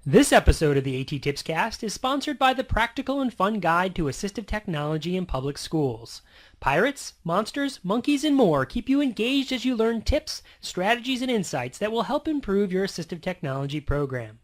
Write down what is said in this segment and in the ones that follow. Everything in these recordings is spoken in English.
This episode of the A.T.TIPSCAST is sponsored by the Practical and Fun Guide to Assistive Technology in Public Schools. Pirates, monsters, monkeys, and more keep you engaged as you learn tips, strategies, and insights that will help improve your assistive technology program.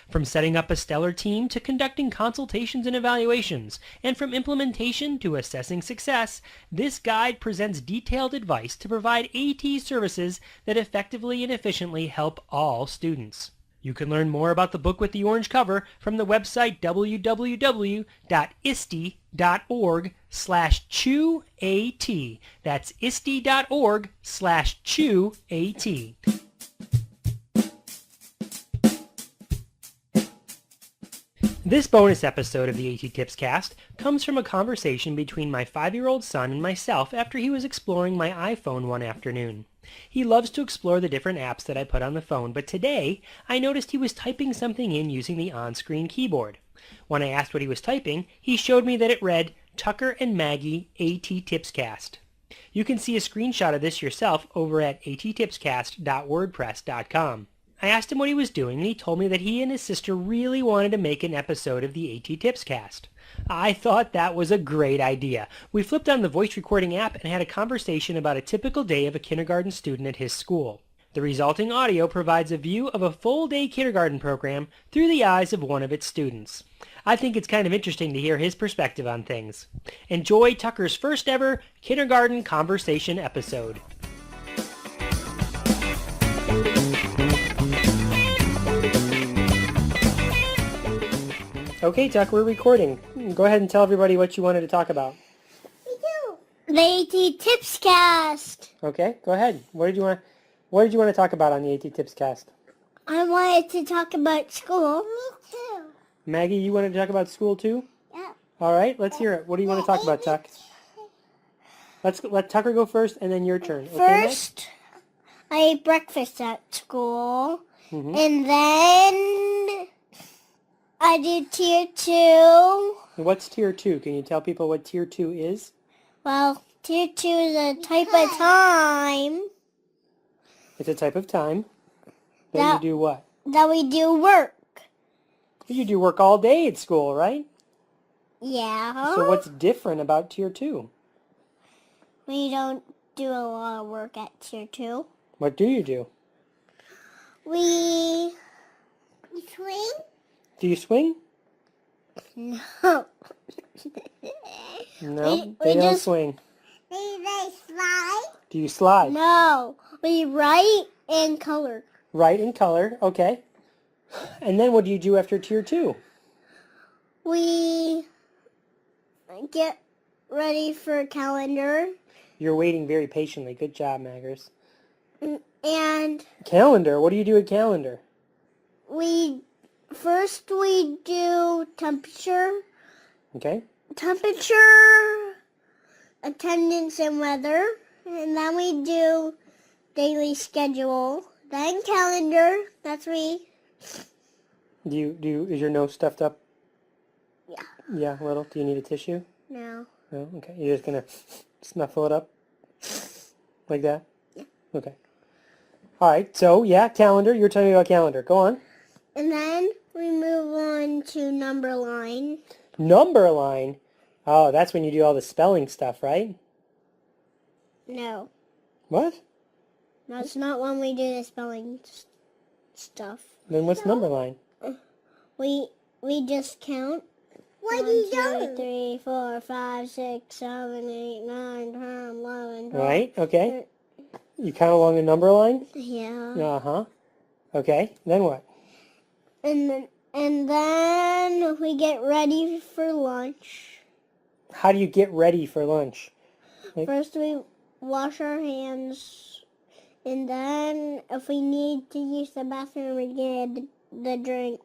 From setting up a stellar team to conducting consultations and evaluations, and from implementation to assessing success, this guide presents detailed advice to provide AT services that effectively and efficiently help all students. You can learn more about the book with the orange cover from the website www.isti.org/chew-AT. That's isti.org/chew-AT. This bonus episode of the A.T.TIPSCAST comes from a conversation between my 5-year-old son and myself after he was exploring my iPhone one afternoon. He loves to explore the different apps that I put on the phone, but today I noticed he was typing something in using the on-screen keyboard. When I asked what he was typing, he showed me that it read, Tucker and Maggie A.T.TIPSCAST. You can see a screenshot of this yourself over at A.T.TIPSCAST.wordpress.com. I asked him what he was doing, and he told me that he and his sister really wanted to make an episode of the A.T.TIPSCAST. I thought that was a great idea. We flipped on the voice recording app and had a conversation about a typical day of a kindergarten student at his school. The resulting audio provides a view of a full-day kindergarten program through the eyes of one of its students. I think it's kind of interesting to hear his perspective on things. Enjoy Tucker's first ever kindergarten conversation episode. Okay, Tuck, we're recording. Go ahead and tell everybody what you wanted to talk about. Me too. The A.T.TIPSCAST. Okay, go ahead. What did you want to talk about on the A.T.TIPSCAST? I wanted to talk about school. Me too. Maggie, you wanted to talk about school too? Yeah. All right, let's hear it. What do you want to talk about, Tuck? Let's let Tucker go first, and then your turn. Okay, First, I ate breakfast at school, and then I did tier 2. What's tier 2? Can you tell people what tier 2 is? Well, tier 2 is a type of time It's a type of time that you do what? that we do work. You do work all day at school, right? Yeah. So what's different about tier 2? We don't do a lot of work at tier 2. What do you do? We swing? Do you swing? No. No, we they don't just- swing. They slide? Do you slide? No. We write and color. Write in color, okay. And then what do you do after tier 2? We get ready for a calendar. You're waiting very patiently. Good job, Maggers. And Calendar, what do you do at calendar? First we do temperature, attendance, and weather. And then we do daily schedule. Then calendar. That's me. Is your nose stuffed up? Yeah. Yeah, a little. Do you need a tissue? No. No? Okay. You're just going to snuffle it up? Like that? Yeah. Okay. All right. So, yeah, calendar. You're telling me about calendar. Go on. And then we move on to number line. Number line? Oh, that's when you do all the spelling stuff, right? No. What? That's not when we do the spelling stuff. Then what's number line? We just count. 1, 2, 3, 4, 5, 6, 7, 8, 9, 10, 11, 12. Right, okay. You count along the number line? Yeah. Uh-huh. Okay, then what? And then we get ready for lunch. How do you get ready for lunch? First we wash our hands, and then if we need to use the bathroom or get a drink,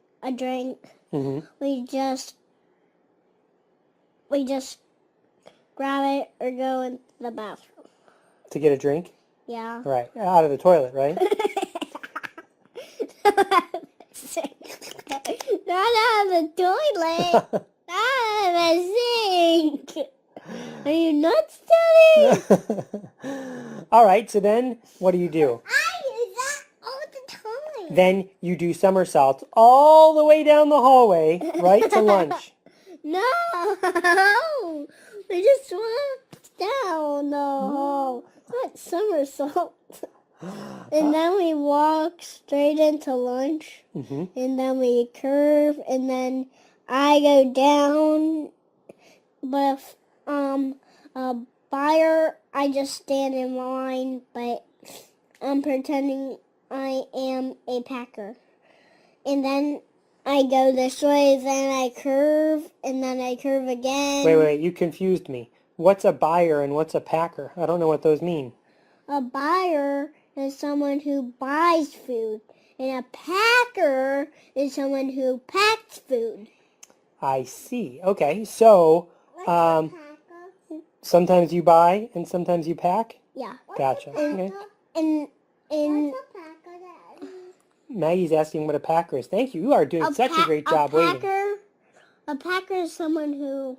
we just grab it or go in the bathroom. To get a drink? Yeah. Right, out of the toilet, right? Not out of the toilet. Out of the sink. Are you nuts, Daddy? All right, so then what do you do? I do that all the time. Then you do somersaults all the way down the hallway, right to lunch. No, we just walked down the hall. Not somersault. And then we walk straight into lunch. Mm-hmm. And then we curve, and then I go down. But if a buyer, I just stand in line, but I'm pretending I am a packer. And then I go this way, then I curve, and then I curve again. Wait, you confused me. What's a buyer and what's a packer? I don't know what those mean. A buyer is someone who buys food, and a packer is someone who packs food. I see. Okay, so sometimes you buy and sometimes you pack? Yeah. Gotcha. Okay. And Maggie's asking what a packer is. Thank you. You are doing such a great job waiting. A packer is someone who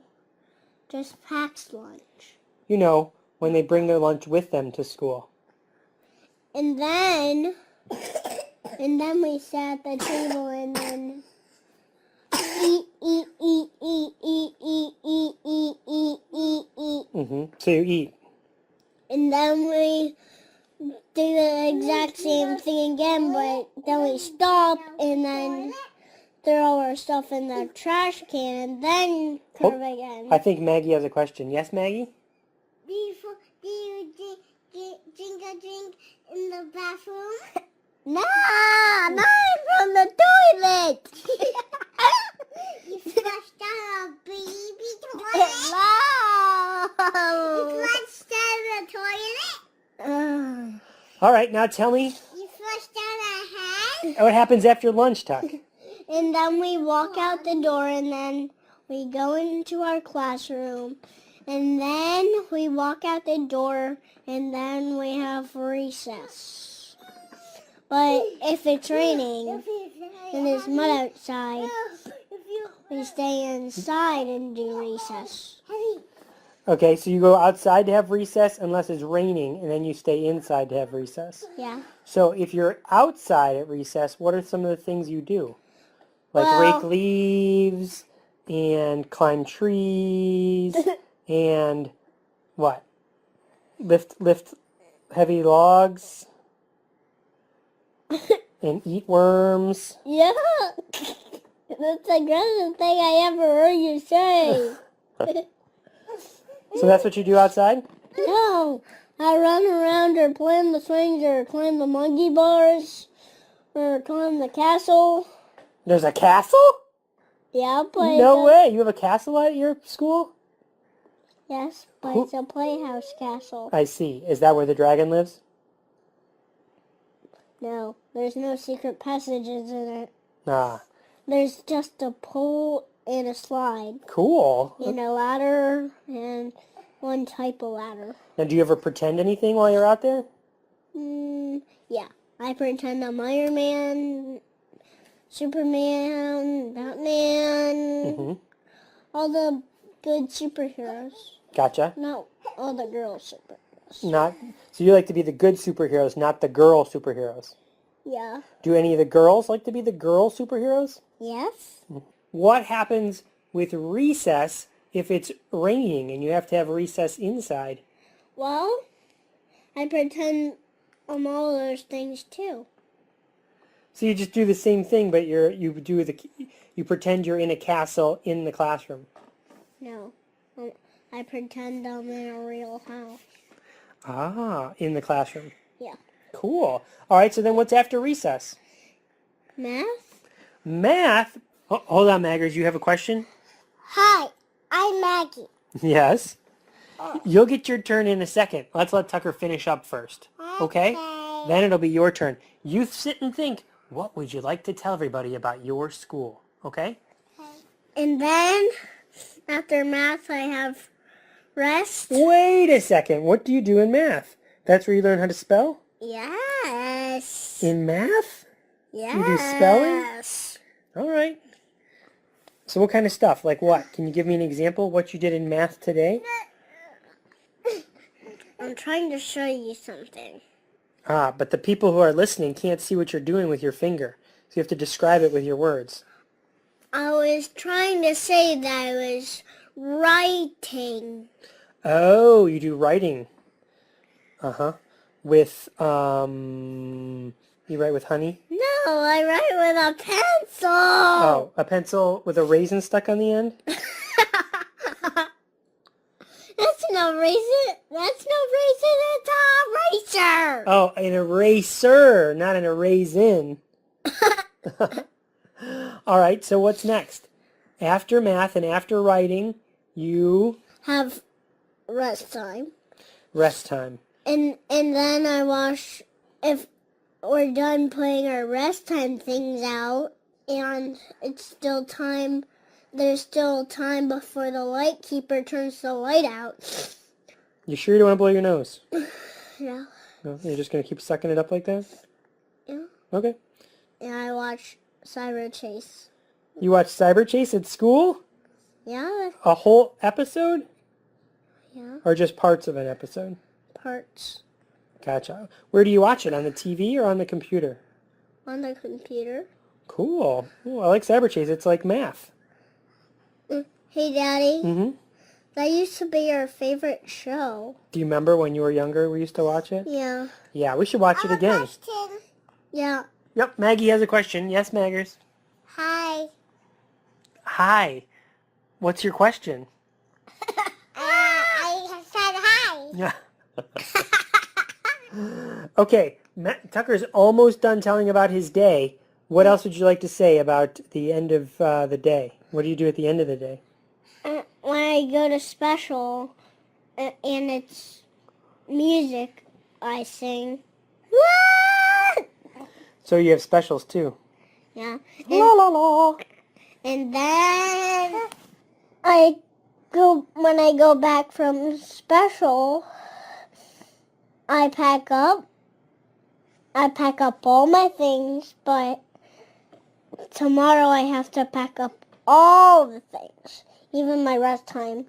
just packs lunch. You know, when they bring their lunch with them to school. And then we sit at the table and then eat. Mm-hmm. So you eat. And then we do the exact same thing again, but then we stop and then throw our stuff in the trash can and then curve again. I think Maggie has a question. Yes, Maggie? Do you drink a drink in the bathroom? No, not from the toilet. You flushed down a baby toilet? No. You flushed down the toilet? All right, now tell me. You flushed down a head? What happens after lunch, Tuck? And then we walk out the door and then we go into our classroom. And then we walk out the door and then we have recess. But if it's raining and there's mud outside, we stay inside and do recess. Okay, so you go outside to have recess unless it's raining, and then you stay inside to have recess. Yeah. So if you're outside at recess, what are some of the things you do? Like rake leaves and climb trees and what? Lift heavy logs and eat worms. Yeah. That's the greatest thing I ever heard you say. So that's what you do outside? No. I run around or climb the swings or climb the monkey bars or climb the castle. There's a castle? Yeah, but No way. You have a castle at your school? Yes, but it's a playhouse castle. I see. Is that where the dragon lives? No, there's no secret passages in it. Ah. There's just a pole and a slide. Cool. And a ladder and one type of ladder. Now, do you ever pretend anything while you're out there? Yeah. I pretend I'm Iron Man, Superman, Batman, all the good superheroes. Gotcha. Not all the girl superheroes. So you like to be the good superheroes, not the girl superheroes. Yeah. Do any of the girls like to be the girl superheroes? Yes. What happens with recess if it's raining and you have to have recess inside? Well, I pretend I'm all those things too. So you just do the same thing, but you pretend you're in a castle in the classroom. No. I pretend I'm in a real house. Ah, in the classroom. Yeah. Cool. All right, so then what's after recess? Math? Math? Oh, hold on, Maggers. You have a question? Hi, I'm Maggie. Yes. You'll get your turn in a second. Let's let Tucker finish up first. Okay? Then it'll be your turn. You sit and think, what would you like to tell everybody about your school? Okay? And then, after math, I have rest. Wait a second. What do you do in math? That's where you learn how to spell? Yes. In math? Yes. You do spelling? All right. So what kind of stuff? Like what? Can you give me an example what you did in math today? I'm trying to show you something. But the people who are listening can't see what you're doing with your finger. So you have to describe it with your words. I was trying to say that I was writing. Oh, you do writing. Uh-huh. With, you write with honey? No, I write with a pencil. Oh, a pencil with a raisin stuck on the end? That's no raisin. That's no raisin. It's a eraser. Oh, an eraser, not an raisin. All right, so what's next? After math and after writing, you... Have rest time. Rest time. And then I wash, if we're done playing our rest time things out, and it's still time, there's still time before the light keeper turns the light out. You sure you don't want to blow your nose? Yeah. No, you're just going to keep sucking it up like that? Yeah. Okay. And I watch Cyber Chase. You watch Cyber Chase at school? Yeah. A whole episode? Yeah. Or just parts of an episode? Parts. Gotcha. Where do you watch it? On the TV or on the computer? On the computer. Cool. Ooh, I like Cyber Chase. It's like math. Hey, Daddy. Mm-hmm. That used to be our favorite show. Do you remember when you were younger we used to watch it? Yeah. Yeah, we should watch it again. Yeah. Yep, Maggie has a question. Yes, Maggers. Hi. Hi. What's your question? I said hi. Yeah. Okay, Tucker's almost done telling about his day. What else would you like to say about the end of the day? What do you do at the end of the day? When I go to special and it's music, I sing. So you have specials too. Yeah. La la la. And then when I go back from special, I pack up all my things, but tomorrow I have to pack up all the things, even my rest time.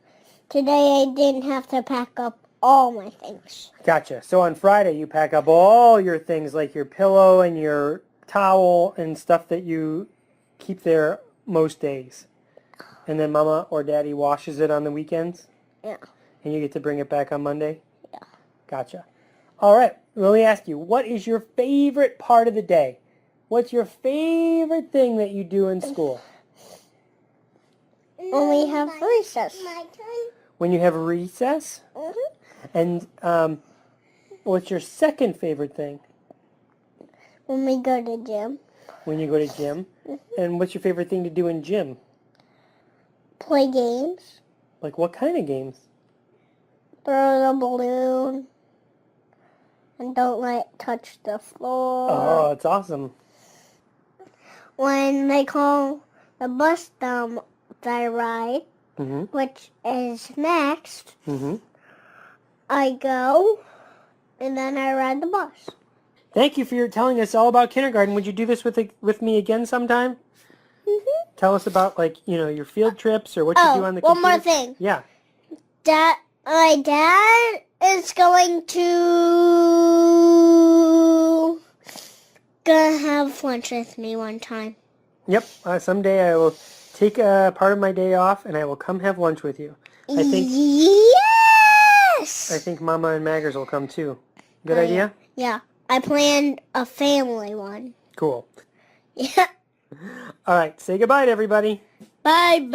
Today I didn't have to pack up all my things. Gotcha. So on Friday you pack up all your things like your pillow and your towel and stuff that you keep there most days. And then Mama or Daddy washes it on the weekends? Yeah. And you get to bring it back on Monday? Yeah. Gotcha. All right. Let me ask you, what is your favorite part of the day? What's your favorite thing that you do in school? When we have recess. My turn. When you have recess? Mm-hmm. And what's your second favorite thing? When we go to gym. When you go to gym? Mm-hmm. And what's your favorite thing to do in gym? Play games. Like what kind of games? Throw the balloon. And don't let it touch the floor. Oh, it's awesome. When they call the bus stop that I ride, Mm-hmm. which is next, Mm-hmm. I go, and then I ride the bus. Thank you for telling us all about kindergarten. Would you do this with me again sometime? Mm-hmm. Tell us about, like, your field trips or what you do on the one computer. more thing. Yeah. My dad is going to have lunch with me one time. Yep. Someday I will take a part of my day off and I will come have lunch with you. I think Mama and Maggers will come too. Good idea? Yeah. I planned a family one. Cool. Yeah. All right. Say goodbye to everybody. Bye-bye.